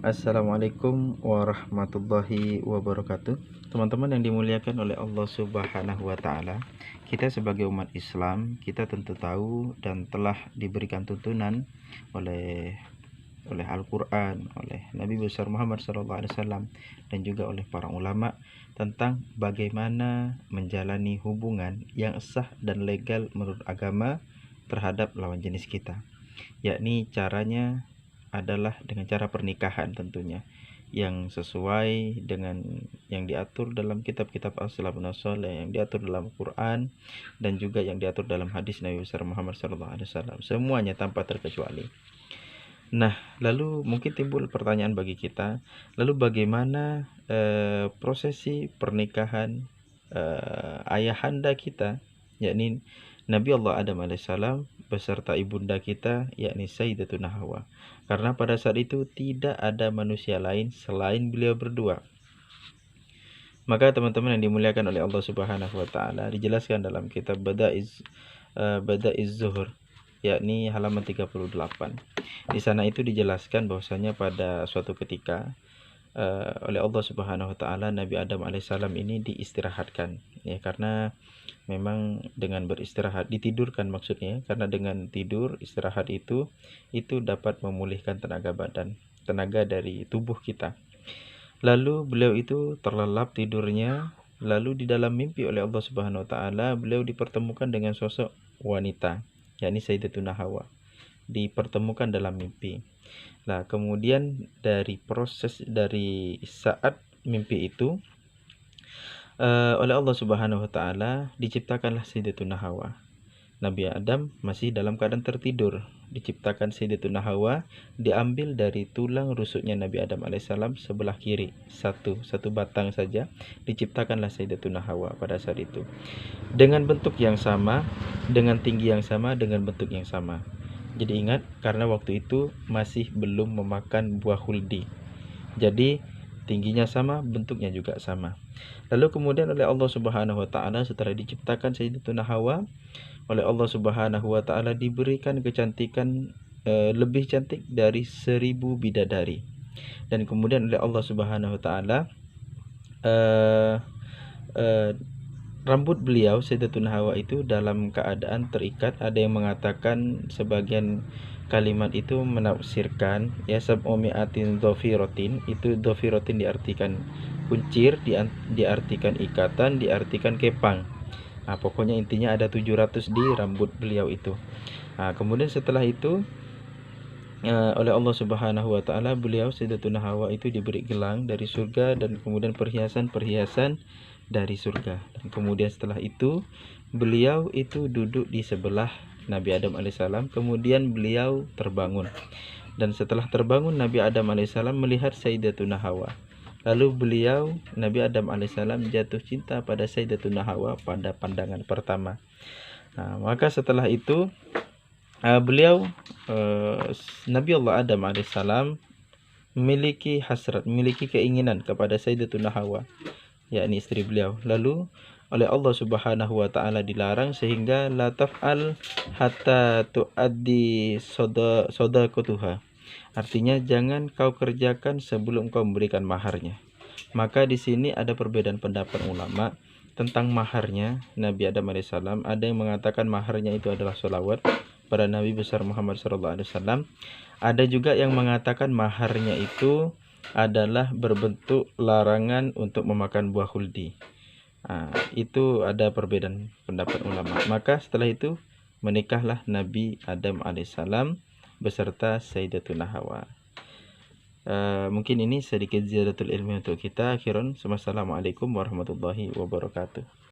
Assalamualaikum warahmatullahi wabarakatuh. Teman-teman yang dimuliakan oleh Allah Subhanahu wa Ta'ala, kita sebagai umat Islam, kita tentu tahu dan telah diberikan tuntunan oleh Al-Quran, oleh Nabi besar Muhammad SAW, dan juga oleh para ulama tentang bagaimana menjalani hubungan yang sah dan legal menurut agama terhadap lawan jenis kita, yakni caranya adalah dengan cara pernikahan tentunya, yang sesuai dengan yang diatur dalam kitab-kitab as-salafun saleh, yang diatur dalam Quran, dan juga yang diatur dalam hadis Nabi besar Muhammad SAW, semuanya tanpa terkecuali. Nah, lalu mungkin timbul pertanyaan bagi kita, lalu bagaimana prosesi pernikahan ayahanda kita, yakni Nabi Allah Adam alaihissalam beserta ibunda kita, yakni Sayyidatuna Hawa. Karena pada saat itu tidak ada manusia lain selain beliau berdua. Maka teman-teman yang dimuliakan oleh Allah Subhanahu wa Ta'ala, dijelaskan dalam kitab Bada'iz Zuhur, yakni halaman 38. Di sana itu dijelaskan bahwasanya pada suatu ketika oleh Allah Subhanahu wa Ta'ala Nabi Adam alaihissalam ini diistirahatkan, ya, karena memang dengan beristirahat, ditidurkan maksudnya, karena dengan tidur istirahat itu dapat memulihkan tenaga badan, tenaga dari tubuh kita. Lalu beliau itu terlelap tidurnya, lalu di dalam mimpi oleh Allah Subhanahu wa Ta'ala beliau dipertemukan dengan sosok wanita, yakni Sayyidatuna Hawa, dipertemukan dalam mimpi. Nah, kemudian dari saat mimpi itu oleh Allah Subhanahu wa Ta'ala diciptakanlah Sayyidatuna Hawa. Nabi Adam masih dalam keadaan tertidur, diciptakan Sayyidatuna Hawa, diambil dari tulang rusuknya Nabi Adam alaihissalam sebelah kiri, satu batang saja, diciptakanlah Sayyidatuna Hawa pada saat itu, dengan bentuk yang sama, dengan tinggi yang sama, dengan bentuk yang sama. Jadi ingat, karena waktu itu masih belum memakan buah huldi, jadi tingginya sama, bentuknya juga sama. Lalu kemudian oleh Allah Subhanahu wa Ta'ala setelah diciptakan Sayyidatuna Hawa, oleh Allah Subhanahu wa Ta'ala diberikan kecantikan lebih cantik dari 1000 bidadari. Dan kemudian oleh Allah Subhanahu wa Ta'ala rambut beliau Sayyidatuna Hawa itu dalam keadaan terikat. Ada yang mengatakan, sebagian kalimat itu menafsirkan ya sab'umi'atin dhafiratin, itu dhafiratin diartikan kuncir, diartikan ikatan, diartikan kepang. Nah, pokoknya intinya ada 700 di rambut beliau itu. Nah, kemudian setelah itu oleh Allah Subhanahu wa Ta'ala beliau Sayyidatuna Hawa itu diberi gelang dari surga, dan kemudian perhiasan-perhiasan dari surga. Dan kemudian setelah itu beliau itu duduk di sebelah Nabi Adam alaihissalam. Kemudian beliau terbangun, dan setelah terbangun Nabi Adam alaihissalam melihat Sayyidatuna Hawa. Lalu beliau Nabi Adam alaihissalam jatuh cinta pada Sayyidatuna Hawa pada pandangan pertama. Nah, maka setelah itu beliau Nabi Allah Adam alaihissalam memiliki hasrat, memiliki keinginan kepada Sayyidatuna Hawa, yakni istri beliau. Lalu oleh Allah Subhanahu wa Ta'ala dilarang, sehingga la taf'al hatta tu'addi sadaqatuha. Artinya jangan kau kerjakan sebelum kau memberikan maharnya. Maka di sini ada perbedaan pendapat ulama tentang maharnya Nabi Adam alaihissalam. Ada yang mengatakan maharnya itu adalah sholawat pada Nabi besar Muhammad SAW. Ada juga yang mengatakan maharnya itu adalah berbentuk larangan untuk memakan buah huldi. Nah, itu ada perbedaan pendapat ulama. Maka setelah itu menikahlah Nabi Adam alaihissalam beserta Sayyidatuna Hawa. Mungkin ini sedikit ziyadatul ilmi untuk kita. Akhiran, wassalamualaikum warahmatullahi wabarakatuh.